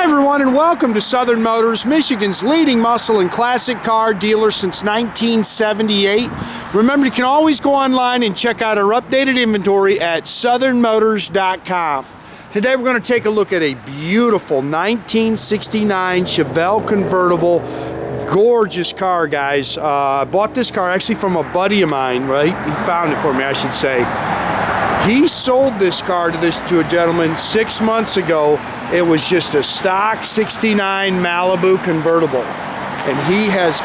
everyone, and welcome to Southern Motors, Michigan's leading muscle and classic car dealer since 1978. Remember, you can always go online and check out our updated inventory at southernmotors.com. Today we're going to take a look at a beautiful 1969 Chevelle convertible. Gorgeous car, guys. I bought this car actually from a buddy of mine, right? He found it for me, I should say. He sold this car to a gentleman 6 months ago. It was just a stock 69 Malibu convertible, and he has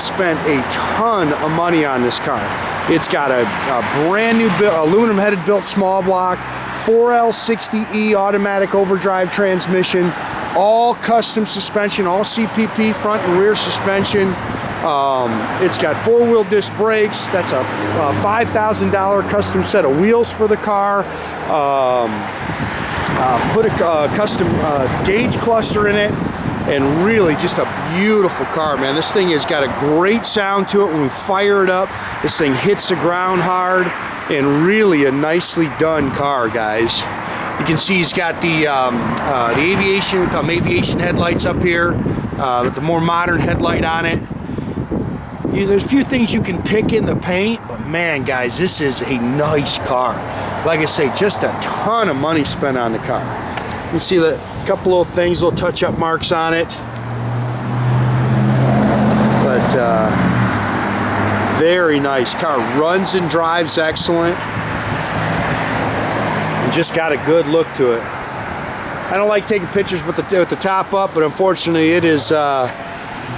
spent a ton of money on this car. It's got a brand new aluminum headed built small block, 4L60E automatic overdrive transmission, all custom suspension, all CPP front and rear suspension. It's got four-wheel disc brakes. That's a $5,000 custom set of wheels for the car. Put a custom gauge cluster in it, and really just a beautiful car, man. This thing has got a great sound to it. When we fire it up, this thing hits the ground hard, and really a nicely done car, guys. You can see he's got the aviation headlights up here with the more modern headlight on it. There's a few things you can pick in the paint, but man, guys, this is a nice car. Like I say, just a ton of money spent on the car. You can see a couple little things, little touch-up marks on it. But very nice car. Runs and drives excellent. And just got a good look to it. I don't like taking pictures with the top up, but unfortunately it is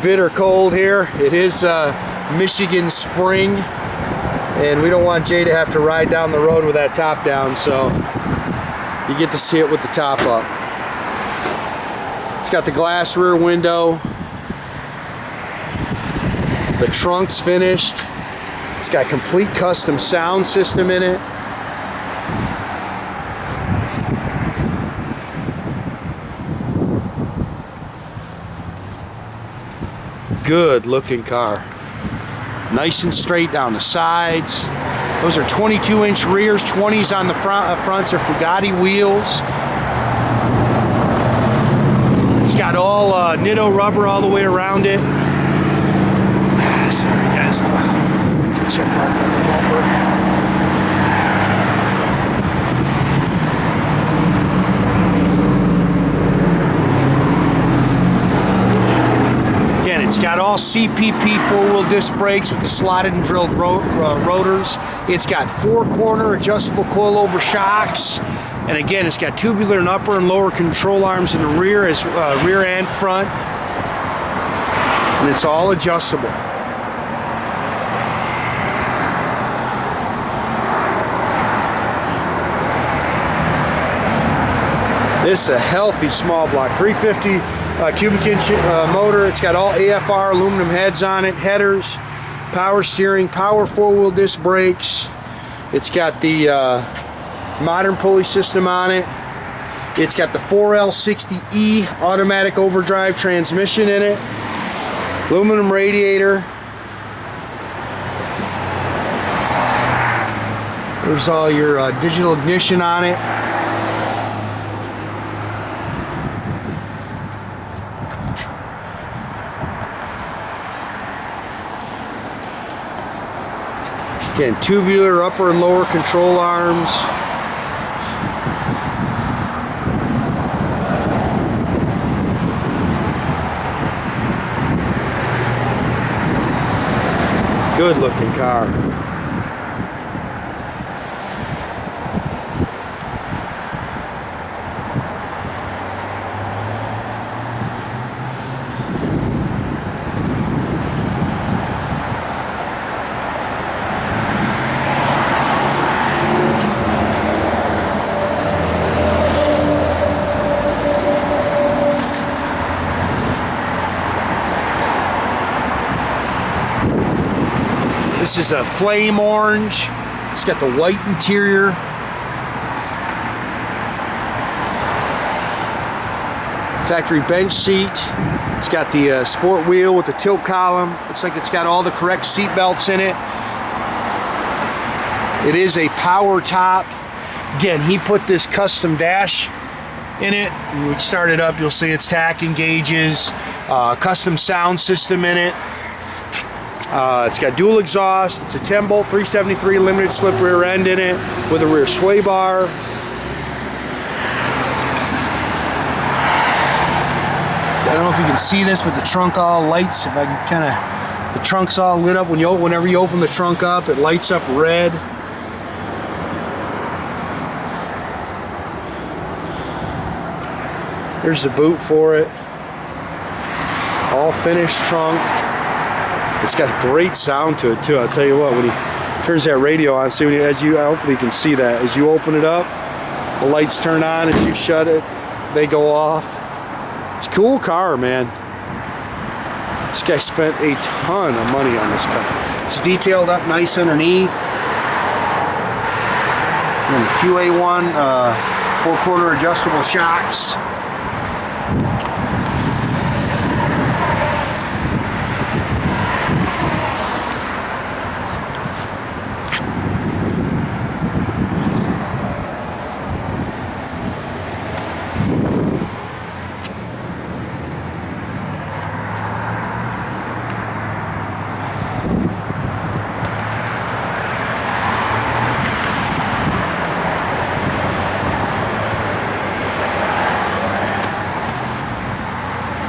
bitter cold here. It is Michigan spring, and we don't want Jay to have to ride down the road with that top down, so you get to see it with the top up. It's got the glass rear window. The trunk's finished. It's got complete custom sound system in it. Good looking car. Nice and straight down the sides. Those are 22-inch rears, 20s on the fronts are Forgiato wheels. It's got all Nitto rubber all the way around it. Sorry guys, check mark on the bumper. It's got all CPP four-wheel disc brakes with the slotted and drilled rotors. It's got four-corner adjustable coil-over shocks. And again, it's got tubular and upper and lower control arms in the rear, as rear and front. And it's all adjustable. This is a healthy small block, 350 cubic inch motor. It's got all AFR aluminum heads on it, headers, power steering, power four-wheel disc brakes. It's got the modern pulley system on it. It's got the 4L60E automatic overdrive transmission in it. Aluminum radiator. There's all your digital ignition on it. Again, tubular upper and lower control arms. Good looking car. This is a flame orange. It's got the white interior. Factory bench seat. It's got the sport wheel with the tilt column. Looks like it's got all the correct seat belts in it. It is a power top. Again, he put this custom dash in it. And when we start it up, you'll see it's tacking gauges, custom sound system in it. It's got dual exhaust. It's a 10-bolt 373 limited slip rear end in it with a rear sway bar. I don't know if you can see this, but the trunk all lights. If I can kind of, the trunk's all lit up. Whenever you open the trunk up, it lights up red. There's the boot for it. All finished trunk. It's got a great sound to it too. I'll tell you what, when he turns that radio on, see, hopefully you can see that. As you open it up, the lights turn on. As you shut it, they go off. It's a cool car, man. This guy spent a ton of money on this car. It's detailed up nice underneath. And QA1 4-quarter adjustable shocks.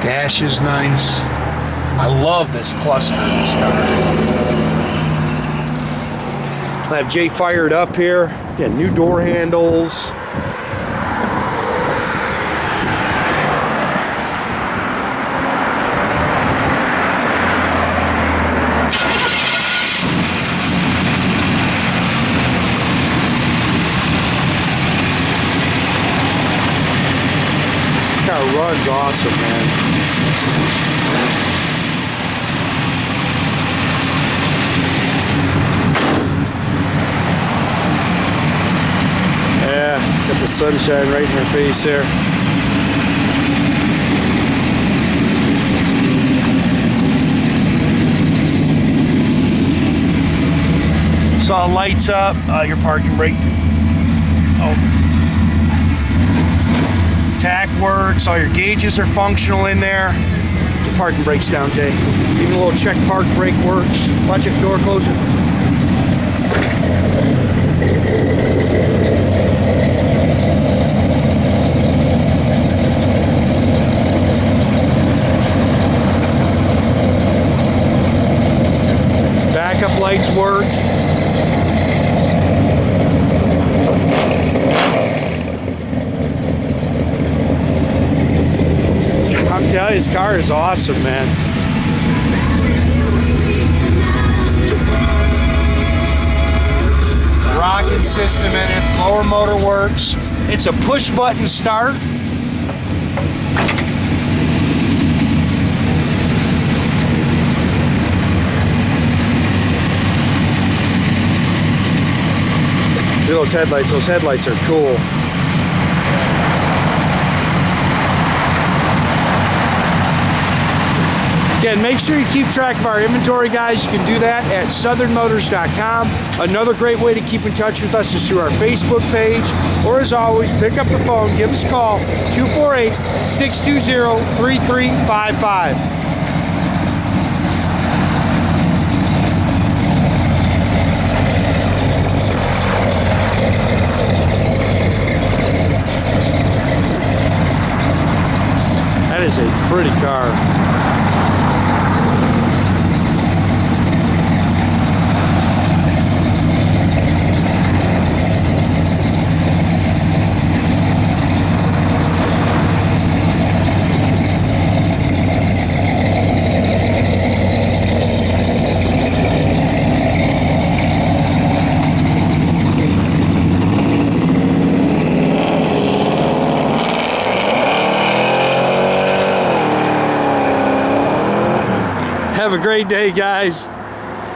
Dash is nice. I love this cluster in this car. I have Jay fired up here. Yeah, new door handles. This car runs awesome, man. Yeah, got the sunshine right in her face there. Saw lights up, your parking brake. Oh. Tack works, all your gauges are functional in there. Your parking brake's down, Jay. Even a little check park brake works. Watch it, door closing. Backup lights work. I'm telling you, this car is awesome, man. Rocket system in it, blower motor works. It's a push button start. Look at those headlights. Those headlights are cool. Again, make sure you keep track of our inventory, guys. You can do that at southernmotors.com. Another great way to keep in touch with us is through our Facebook page. Or as always, pick up the phone, give us a call, 248-620-3355. That is a pretty car. Have a great day, guys.